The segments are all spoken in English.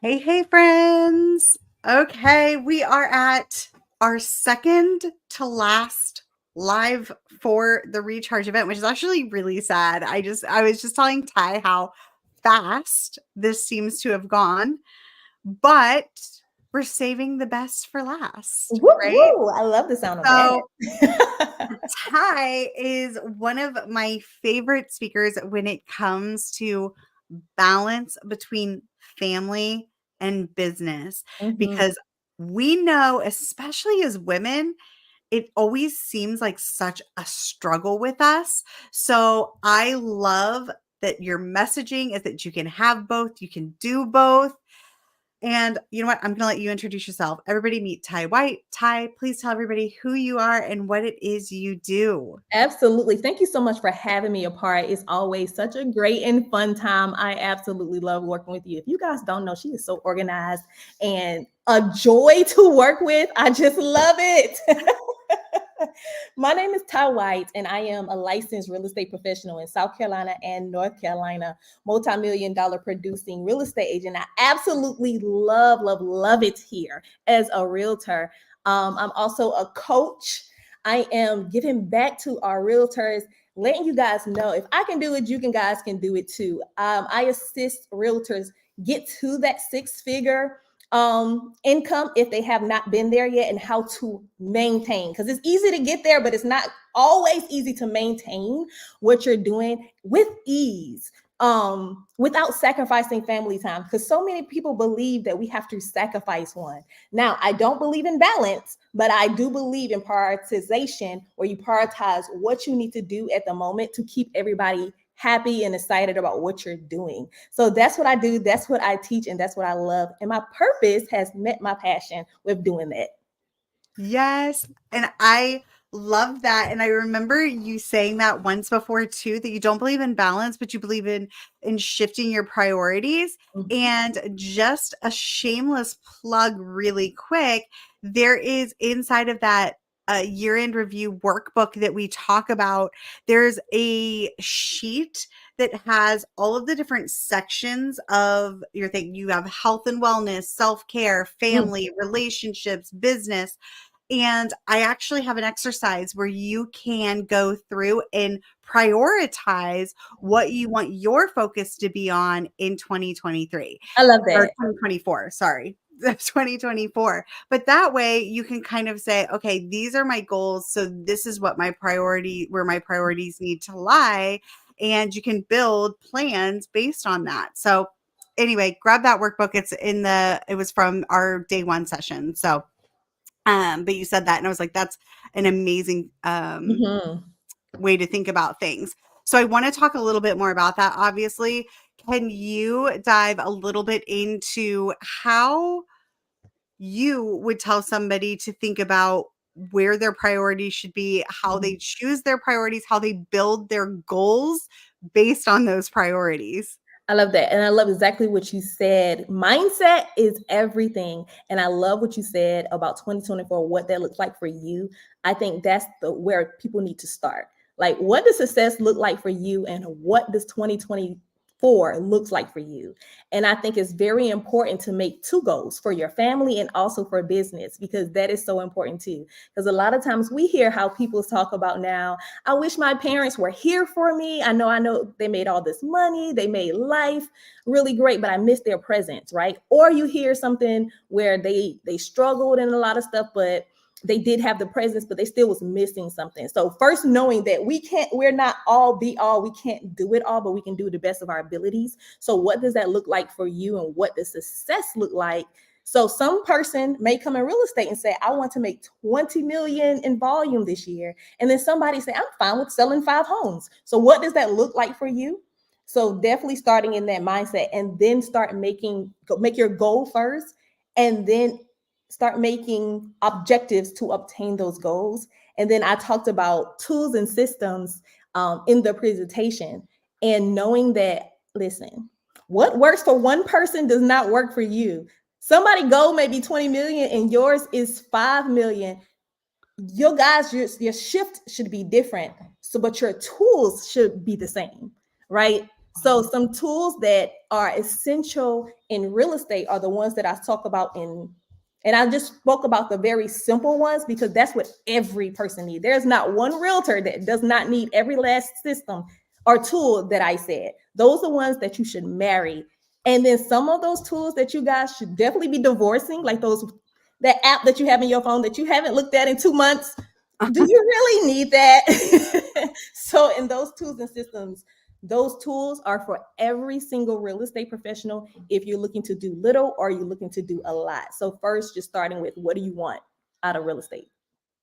Hey, hey, friends. Okay, we are at our second to last live for the recharge event, which is actually really sad. I was just telling Ty how fast this seems to have gone, but we're saving the best for last, Woo right? woo! I love the sound of So that. Ty is one of my favorite speakers when it comes to balance between family and business Mhm. because we know, especially as women, it always seems like such a struggle with us. So I love that your messaging is that you can have both, you can do both. And you know what? I'm going to let you introduce yourself. Everybody meet Ty White. Ty, please tell everybody who you are and what it is you do. Absolutely. Thank you so much for having me a part. It's always such a great and fun time. I absolutely love working with you. If you guys don't know, she is so organized and a joy to work with. I just love it. My name is Ty White, and I am a licensed real estate professional in South Carolina and North Carolina, multi-million dollar producing real estate agent. I absolutely love, love, love it here as a realtor. I'm also a coach. I am giving back to our realtors, letting you guys know if I can do it, guys can do it too. I assist realtors get to that six-figure income if they have not been there yet, and how to maintain, because it's easy to get there, but it's not always easy to maintain what you're doing with ease, without sacrificing family time, because so many people believe that we have to sacrifice one. Now, I don't believe in balance, but I do believe in prioritization, where you prioritize what you need to do at the moment to keep everybody happy and excited about what you're doing. So that's what I do, that's what I teach, and that's what I love. And my purpose has met my passion with doing that. Yes. And I love that. And I remember you saying that once before too, that you don't believe in balance, but you believe in shifting your priorities. Mhm. And just a shameless plug really quick, there is inside of that year-end review workbook that we talk about, there's a sheet that has all of the different sections of your thing. You have health and wellness, self-care, Mm. family, relationships, business, and I actually have an exercise where you can go through and prioritize what you want your focus to be on in 2023 I love or that. 2024. Sorry. 2024. But that way you can kind of say, okay, these are my goals. So this is what where my priorities need to lie. And you can build plans based on that. So anyway, grab that workbook. It was from our day one session. So but you said that, and I was like, that's an amazing Mhm. way to think about things. So I want to talk a little bit more about that. Obviously, can you dive a little bit into how you would tell somebody to think about where their priorities should be, how they Mhm. choose their priorities, how they build their goals based on those priorities? I love that. And I love exactly what you said. Mindset is everything. And I love what you said about 2024, what that looks like for you. I think that's the where people need to start. Like, what does success look like for you, and what does 2024 looks like for you? And I think it's very important to make two goals for your family and also for business, because that is so important too. Because a lot of times we hear how people talk about now, I wish my parents were here for me. I know they made all this money, they made life really great, but I miss their presence, right? Or you hear something where they struggled in a lot of stuff, but they did have the presence, but they still was missing something. So first, knowing that we're not all be all, we can't do it all, but we can do the best of our abilities. So what does that look like for you, and what does success look like? So some person may come in real estate and say, I want to make 20 million in volume this year. And then somebody say, I'm fine with selling 5 homes. So what does that look like for you? So definitely starting in that mindset, and then make your goal first, and then start making objectives to obtain those goals. And then I talked about tools and systems in the presentation, and knowing that, listen, what works for one person does not work for you. Somebody goal may be 20 million and yours is 5 million. Your shift should be different. So, but your tools should be the same, right? So some tools that are essential in real estate are the ones that I talk about and I just spoke about the very simple ones because that's what every person needs. There's not one realtor that does not need every last system or tool that I said. Those are ones that you should marry. And then some of those tools that you guys should definitely be divorcing, like those that app that you have in your phone that you haven't looked at in 2 months. Do you really need that? So in those tools and systems, those tools are for every single real estate professional if you're looking to do little or you're looking to do a lot. So first, just starting with what do you want out of real estate?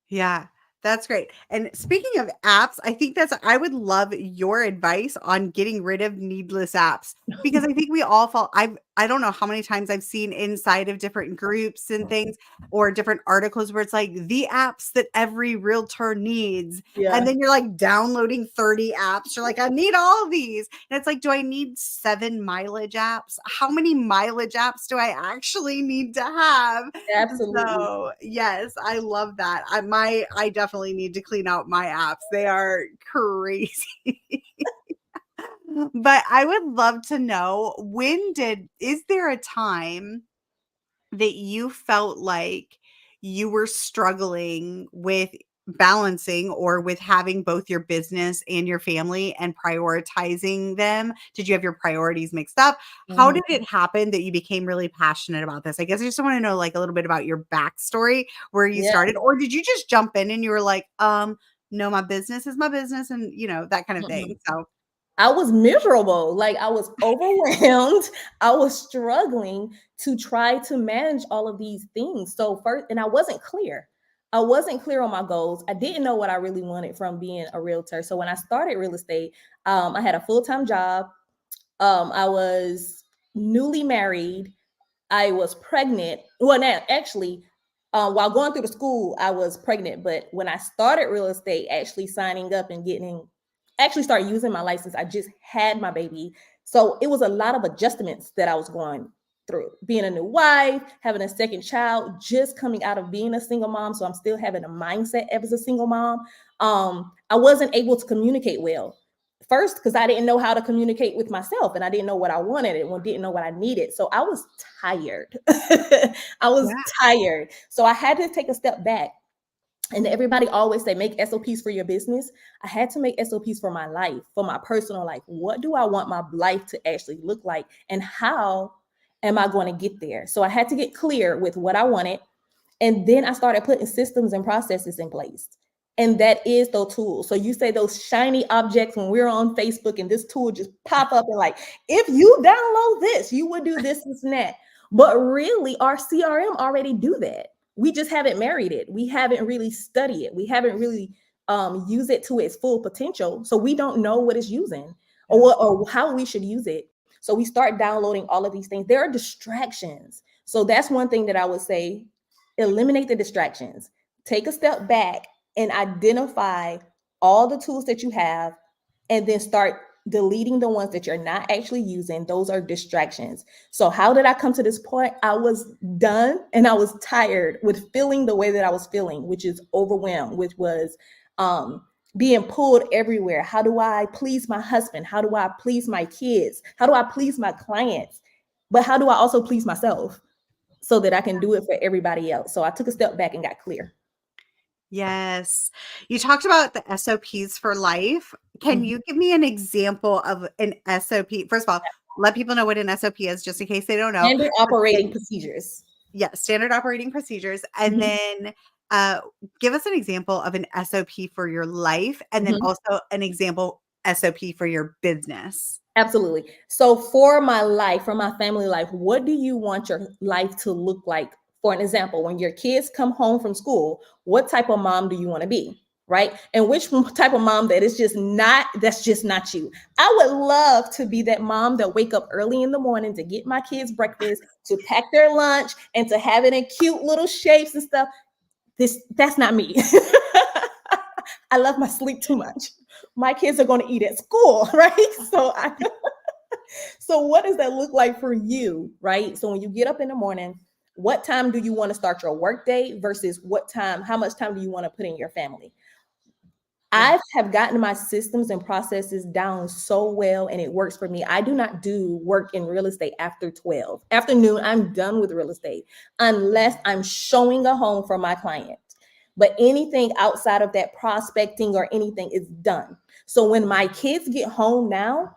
Yeah, that's great. And speaking of apps, I think I would love your advice on getting rid of needless apps because I think we all fall. I don't know how many times I've seen inside of different groups and things or different articles where it's like the apps that every realtor needs. And Yeah, then you're like downloading 30 apps. You're like, I need all of these. And it's like, do I need 7 mileage apps? How many mileage apps do I actually need to have? absolutely. So, yes, I love that. I definitely need to clean out my apps. They are crazy. But I would love to know is there a time that you felt like you were struggling with balancing or with having both your business and your family and prioritizing them? Did you have your priorities mixed up? How did Mhm. it happen that you became really passionate about this? I guess I just want to know like a little bit about your backstory, where you Yeah. started, or did you just jump in and you were like, no, my business is my business and that kind of thing. Mhm. So I was miserable. Like I was overwhelmed. I was struggling to try to manage all of these things. So first, and I wasn't clear. I wasn't clear on my goals. I didn't know what I really wanted from being a realtor. So when I started real estate, I had a full-time job. I was newly married. I was pregnant. Well, now actually, while going through the school, I was pregnant. But when I started real estate, actually signing up and actually started using my license, I just had my baby. So it was a lot of adjustments that I was going through. Being a new wife, having a second child, just coming out of being a single mom. So I'm still having a mindset as a single mom. I wasn't able to communicate well first because I didn't know how to communicate with myself and I didn't know what I wanted and didn't know what I needed. So I was tired. I was yeah. tired. So I had to take a step back. And everybody always say make SOPs for your business. I had to make SOPs for my life, for my personal life. What do I want my life to actually look like and how am I going to get there? So I had to get clear with what I wanted and then I started putting systems and processes in place. And that is those tools. So you say those shiny objects when we're on Facebook and this tool just pop up and like, if you download this, you would do this and that. But really, our CRM already do that. We just haven't married it. We haven't really studied it. We haven't really used it to its full potential. So we don't know what it's using or how we should use it. So we start downloading all of these things. There are distractions. So that's one thing that I would say eliminate the distractions, take a step back and identify all the tools that you have, and then start deleting the ones that you're not actually using. Those are distractions. So, how did I come to this point? I was done and I was tired with feeling the way that I was feeling, which is overwhelmed, which was being pulled everywhere. How do I please my husband? How do I please my kids? How do I please my clients? But how do I also please myself? So that I can do it for everybody else. So I took a step back and got clear. Yes. You talked about the SOPs for life. Can Mhm. you give me an example of an SOP? First of all, let people know what an SOP is just in case they don't know. Standard But operating then, procedures. yeah, standard operating procedures. And Mhm, then uh, give us an example of an SOP for your life and then mhm. also an example SOP for your business. Absolutely. So for my life, for my family life, what do you want your life to look like? For an example, when your kids come home from school, what type of mom do you want to be? Right. And which type of mom that's just not you. I would love to be that mom that wake up early in the morning to get my kids breakfast, to pack their lunch and to have it in cute little shapes and stuff. That's not me. I love my sleep too much. My kids are going to eat at school, right? So what does that look like for you, right? So when you get up in the morning, what time do you want to start your work day versus how much time do you want to put in your family? I have gotten my systems and processes down so well, and it works for me. I do not do work in real estate after 12. Afternoon, I'm done with real estate unless I'm showing a home for my client. But anything outside of that, prospecting or anything, is done. So when my kids get home now,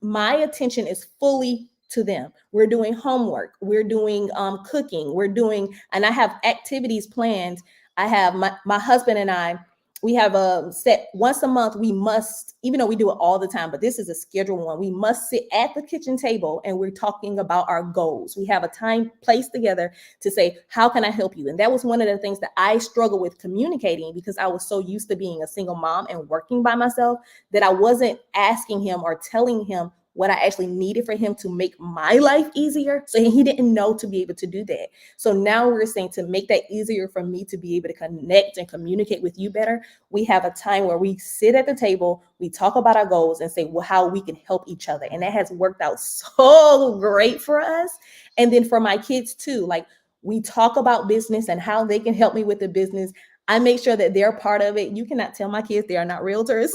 my attention is fully to them. We're doing homework, we're doing cooking, and I have activities planned. I have my husband and I, we have a set once a month. We must, even though we do it all the time, but this is a scheduled one. We must sit at the kitchen table and we're talking about our goals. We have a time placed together to say, how can I help you? And that was one of the things that I struggled with communicating, because I was so used to being a single mom and working by myself that I wasn't asking him or telling him what I actually needed for him to make my life easier. So he didn't know to be able to do that. So now we're saying, to make that easier for me to be able to connect and communicate with you better, we have a time where we sit at the table, we talk about our goals and say, well, how we can help each other. And that has worked out so great for us. And then for my kids too, like, we talk about business and how they can help me with the business. I make sure that they're part of it. You cannot tell my kids they are not realtors.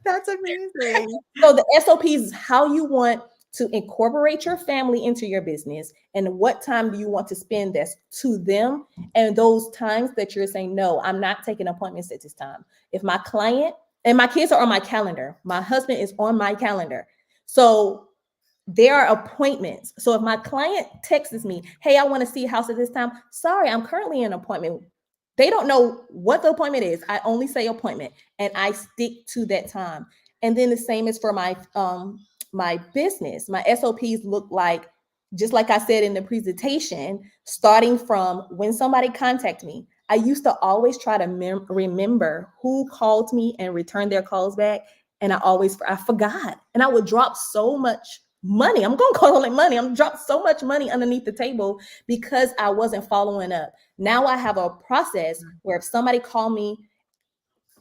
That's amazing. So the SOPs is how you want to incorporate your family into your business, and what time do you want to spend that's to them, and those times that you're saying, no, I'm not taking appointments at this time. If my client and my kids are on my calendar, my husband is on my calendar. So there are appointments. So if my client texts me, hey, I want to see a house at this time. Sorry, I'm currently in an appointment. They don't know what the appointment is. I only say appointment and I stick to that time. And then the same is for my business. My SOPs look like, just like I said in the presentation, starting from when somebody contacts me. I used to always try to remember who called me and return their calls back. And I forgot. And I would drop so much money. I'm going to call it money. I'm dropped so much money underneath the table because I wasn't following up. Now I have a process where if somebody call me,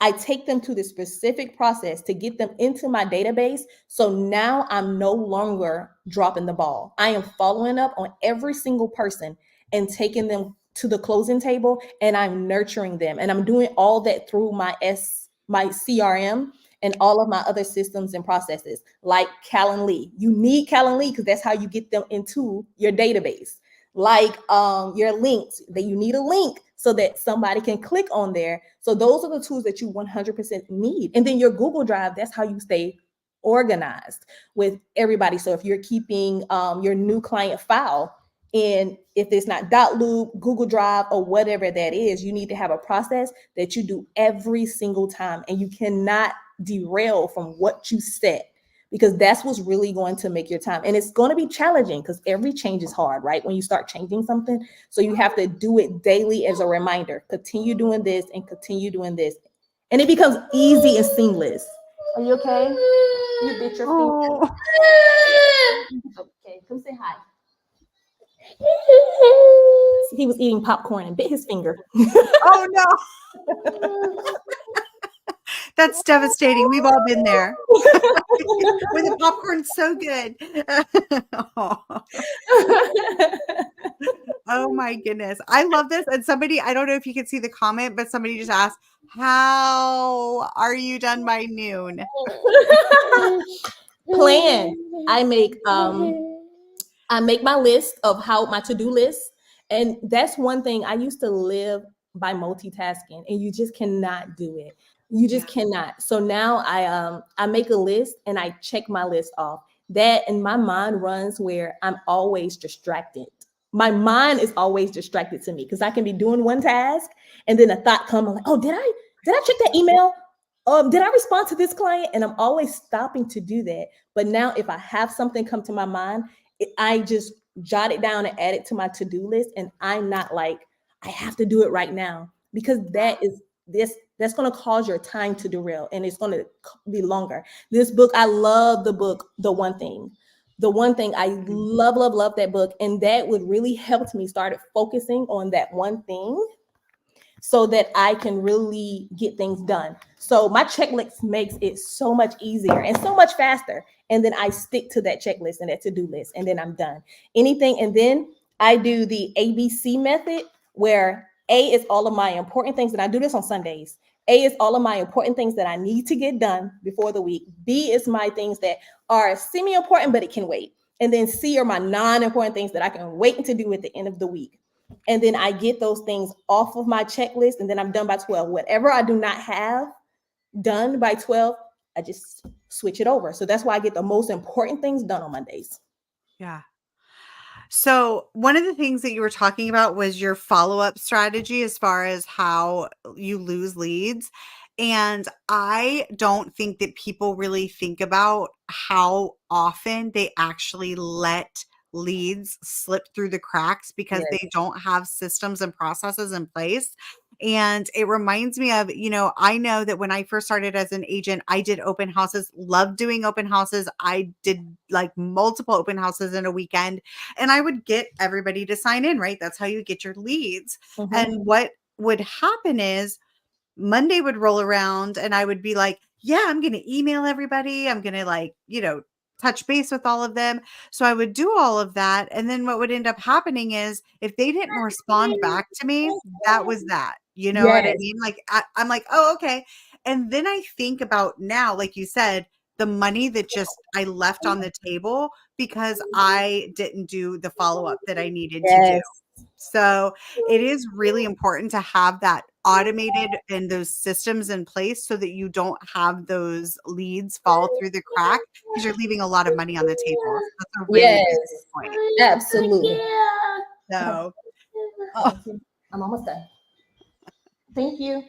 I take them to the specific process to get them into my database. So now I'm no longer dropping the ball. I am following up on every single person and taking them to the closing table, and I'm nurturing them. And I'm doing all that through my CRM and all of my other systems and processes like Calendly. You need Calendly because that's how you get them into your database. Like your links, that you need a link so that somebody can click on there. So those are the tools that you 100% need. And then your Google Drive, that's how you stay organized with everybody. So if you're keeping your new client file, and if it's not .loop, Google Drive, or whatever that is, you need to have a process that you do every single time, and you cannot derail from what you set, because that's what's really going to make your time. And it's going to be challenging because every change is hard, right? When you start changing something. So you have to do it daily as a reminder. Continue doing this and continue doing this. And it becomes easy and seamless. Are you okay? You bit your finger. Okay, come say hi. He was eating popcorn and bit his finger. Oh no. That's devastating. We've all been there. When the popcorn's so good. Oh my goodness. I love this. And somebody, I don't know if you can see the comment, but somebody just asked, how are you done by noon? Plan. I make my list of how my to-do list. And that's one thing. I used to live by multitasking, and you just cannot do it. You just cannot. So now I make a list and I check my list off. That, and my mind runs where I'm always distracted. My mind is always distracted to me because I can be doing one task and then a thought comes, I'm like, oh, did I check that email? Did I respond to this client? And I'm always stopping to do that. But now if I have something come to my mind, I just jot it down and add it to my to-do list. And I'm not like, I have to do it right now, because that's going to cause your time to derail, and it's going to be longer. This book, I love the book, The One Thing. The One Thing, I love that book. And that would really help me start focusing on that one thing so that I can really get things done. So my checklist makes it so much easier and so much faster. And then I stick to that checklist and that to-do list, and then I'm done. Anything, and then I do the ABC method, where A is all of my important things, and I do this on Sundays. A is all of my important things that I need to get done before the week. B is my things that are semi-important, but it can wait. And then C are my non-important things that I can wait to do at the end of the week. And then I get those things off of my checklist, and then I'm done by 12. Whatever I do not have done by 12, I just switch it over. So that's why I get the most important things done on Mondays. Yeah. So, one of the things that you were talking about was your follow-up strategy as far as how you lose leads. And I don't think that people really think about how often they actually let leads slip through the cracks because Yes. they don't have systems and processes in place. And it reminds me of, I know that when I first started as an agent, I did open houses, loved doing open houses. I did like multiple open houses in a weekend, and I would get everybody to sign in, right? That's how you get your leads. Mm-hmm. And what would happen is Monday would roll around and I would be like, yeah, I'm going to email everybody. I'm going to touch base with all of them. So I would do all of that. And then what would end up happening is if they didn't respond back to me, that was that. You know what I Yes. mean? Like I'm like, oh, okay. And then I think about now, like you said, the money that just I left on the table because I didn't do the follow up that I needed to do. Yes. So it is really important to have that automated and those systems in place so that you don't have those leads fall through the crack because you're leaving a lot of money on the table. So that's a really, Yes. really good point. Absolutely. So, Oh, I'm almost done. Thank you.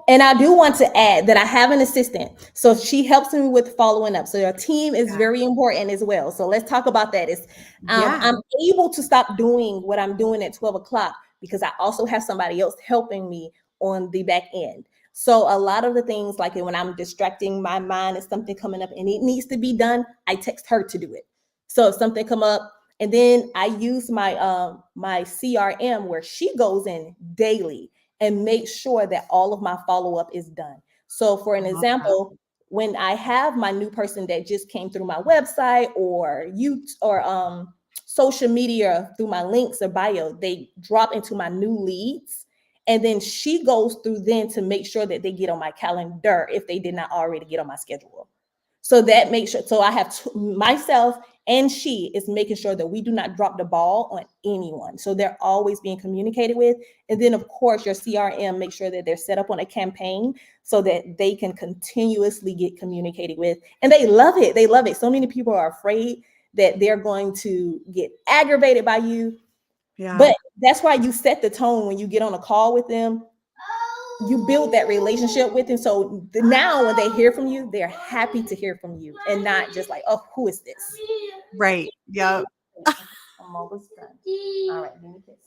And I do want to add that I have an assistant. So she helps me with following up. So your team is yeah. very important as well. So let's talk about that. Yeah. I'm able to stop doing what I'm doing at 12 o'clock because I also have somebody else helping me on the back end. So a lot of the things, like when I'm distracting my mind is something coming up and it needs to be done, I text her to do it. So if something come up, and then I use my CRM where she goes in daily and make sure that all of my follow-up is done. So for an Love that. example, when I have my new person that just came through my website or social media through my links or bio, they drop into my new leads. And then she goes through then to make sure that they get on my calendar if they did not already get on my schedule. So that makes sure, so I have myself and she is making sure that we do not drop the ball on anyone. So they're always being communicated with. And then of course your CRM make sure that they're set up on a campaign so that they can continuously get communicated with. And they love it. They love it. So many people are afraid that they're going to get aggravated by you. Yeah. But that's why you set the tone when you get on a call with them. You build that relationship with them. So now when they hear from you, they're happy to hear from you and not just like, oh, who is this? Right. Yep. I'm almost done. All right, give me a kiss.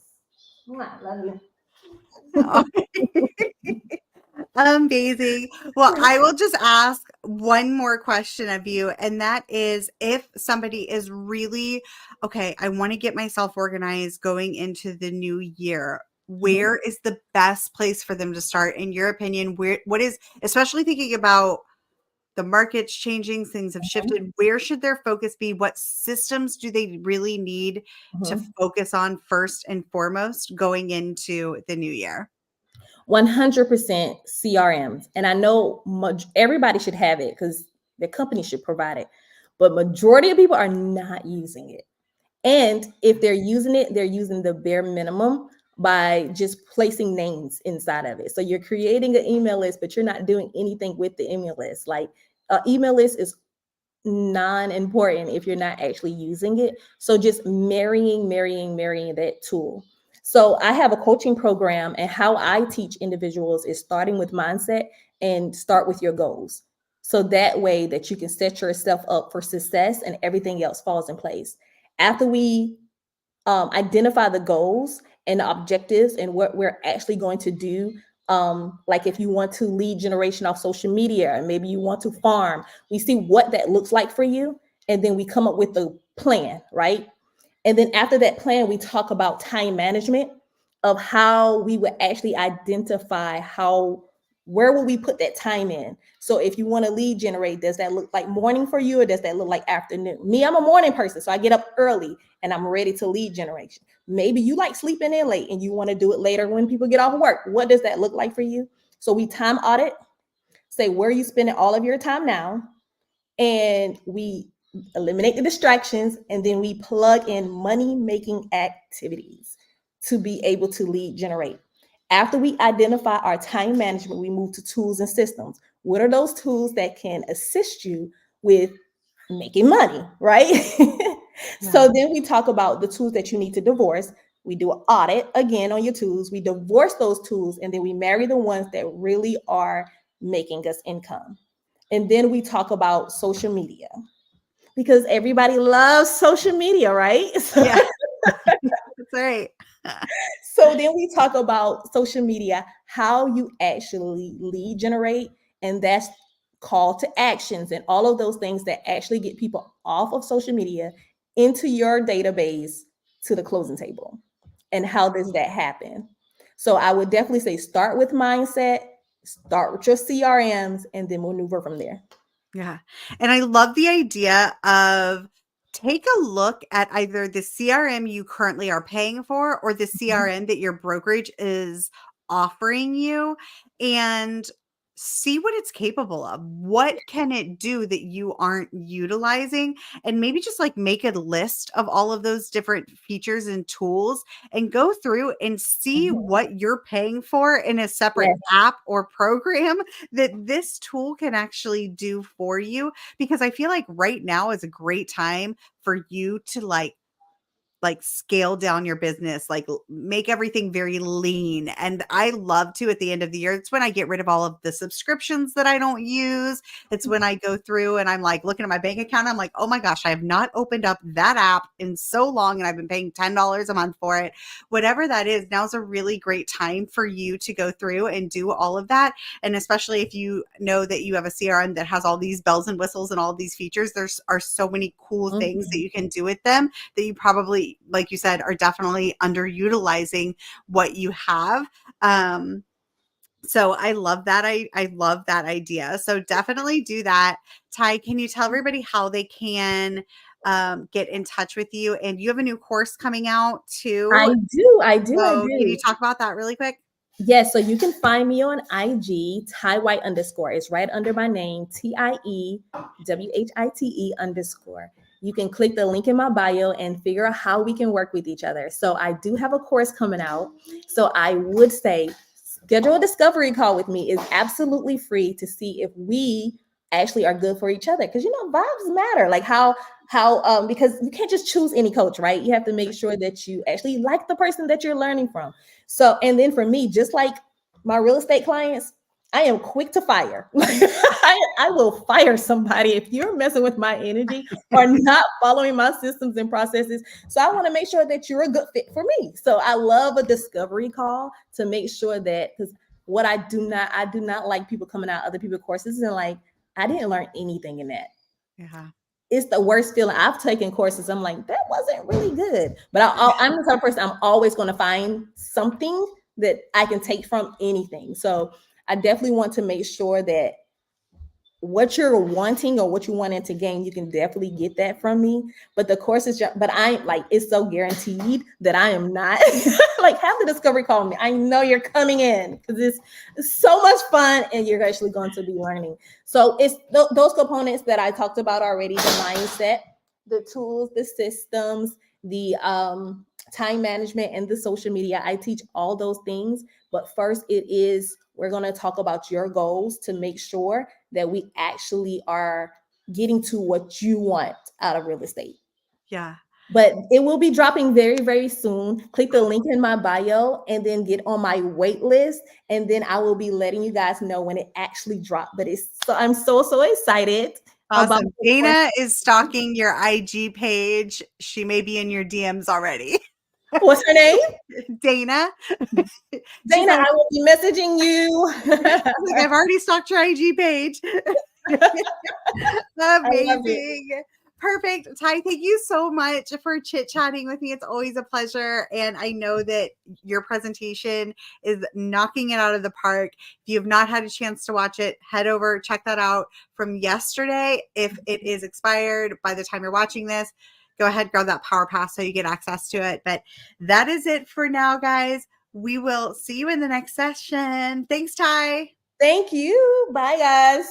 Love you. Amazing. Well, I will just ask one more question of you, and that is if somebody is really, okay, I want to get myself organized going into the new year. Where is the best place for them to start, in your opinion? What is, especially thinking about the market's changing, things have shifted. Where should their focus be? What systems do they really need to focus on first and foremost going into the new year? 100% CRMs. And I know everybody should have it because the company should provide it. But majority of people are not using it. And if they're using it, they're using the bare minimum by just placing names inside of it. So you're creating an email list, but you're not doing anything with the email list. Like an email list is non-important if you're not actually using it. So just marrying that tool. So I have a coaching program, and how I teach individuals is starting with mindset and start with your goals. So that way that you can set yourself up for success and everything else falls in place. After we identify the goals and the objectives and what we're actually going to do. Like if you want to lead generation off social media, and maybe you want to farm, we see what that looks like for you. And then we come up with the plan, right? And then after that plan, we talk about time management of how we would actually identify how Where will we put that time in? So if you want to lead generate, does that look like morning for you, or does that look like afternoon? Me, I'm a morning person, so I get up early and I'm ready to lead generation. Maybe you like sleeping in late and you want to do it later when people get off of work. What does that look like for you? So we time audit, say where are you spending all of your time now, and we eliminate the distractions, and then we plug in money making activities to be able to lead generate. After we identify our time management, we move to tools and systems. What are those tools that can assist you with making money, right? Yeah. So then we talk about the tools that you need to divorce. We do an audit again on your tools. We divorce those tools, and then we marry the ones that really are making us income. And then we talk about social media, because everybody loves social media, right? Yeah. That's right. So then we talk about social media, how you actually lead generate, and that's call to actions and all of those things that actually get people off of social media into your database to the closing table. And how does that happen? So I would definitely say start with mindset, start with your CRMs, and then maneuver from there. Yeah. And I love the idea of take a look at either the CRM you currently are paying for or the CRM that your brokerage is offering you, and see what it's capable of. What can it do that you aren't utilizing? And maybe just like make a list of all of those different features and tools and go through and see Mhm. what you're paying for in a separate Yes. app or program that this tool can actually do for you, because I feel like right now is a great time for you to scale down your business, make everything very lean. And I love to, at the end of the year, it's when I get rid of all of the subscriptions that I don't use. It's when I go through and I'm like looking at my bank account. I'm like, oh my gosh, I have not opened up that app in so long. And I've been paying $10 a month for it. Whatever that is, now's a really great time for you to go through and do all of that. And especially if you know that you have a CRM that has all these bells and whistles and all of these features, are so many cool things that Mhm. you can do with them that you probably, like you said, are definitely underutilizing what you have. So I love that. I love that idea. So definitely do that. Ty, can you tell everybody how they can get in touch with you? And you have a new course coming out too. I So can you do. talk about that really quick? Yes, so you can find me on IG, Ty White underscore. It's right under my name, TIEWHITE underscore. You can click the link in my bio and figure out how we can work with each other. So I do have a course coming out. So I would say schedule a discovery call with me. Is absolutely free to see if we actually are good for each other. Because vibes matter. Like how because you can't just choose any coach, right? You have to make sure that you actually like the person that you're learning from. So, and then for me, just like my real estate clients, I am quick to fire. I will fire somebody if you're messing with my energy or not following my systems and processes. So I want to make sure that you're a good fit for me. So I love a discovery call to make sure that, because what I do not like people coming out other people's courses and like, I didn't learn anything in that. Yeah. It's the worst feeling. I've taken courses. I'm like, that wasn't really good. But I'm the type of person, I'm always going to find something that I can take from anything. So I definitely want to make sure that what you're wanting or what you wanted to gain, you can definitely get that from me. But the course is just, but I like, it's so guaranteed that I am not like, have the discovery call me. I know you're coming in because it's so much fun and you're actually going to be learning. So it's those components that I talked about already: the mindset, the tools, the systems, the time management, and the social media. I teach all those things. But first, we're going to talk about your goals to make sure that we actually are getting to what you want out of real estate. Yeah. But it will be dropping very, very soon. Click the link in my bio and then get on my wait list. And then I will be letting you guys know when it actually dropped. But I'm so excited about Awesome. the course. Dana is stalking your IG page. She may be in your DMs already. What's her name? Dana. She's Dana, like, I will be messaging you. I've already stalked your IG page. I love it. Amazing. Perfect. Ty, thank you so much for chit chatting with me. It's always a pleasure. And I know that your presentation is knocking it out of the park. If you have not had a chance to watch it, head over, check that out from yesterday. If it is expired by the time you're watching this, go ahead, grab that Power Pass so you get access to it. But that is it for now, guys. We will see you in the next session. Thanks, Ty. Thank you. Bye, guys.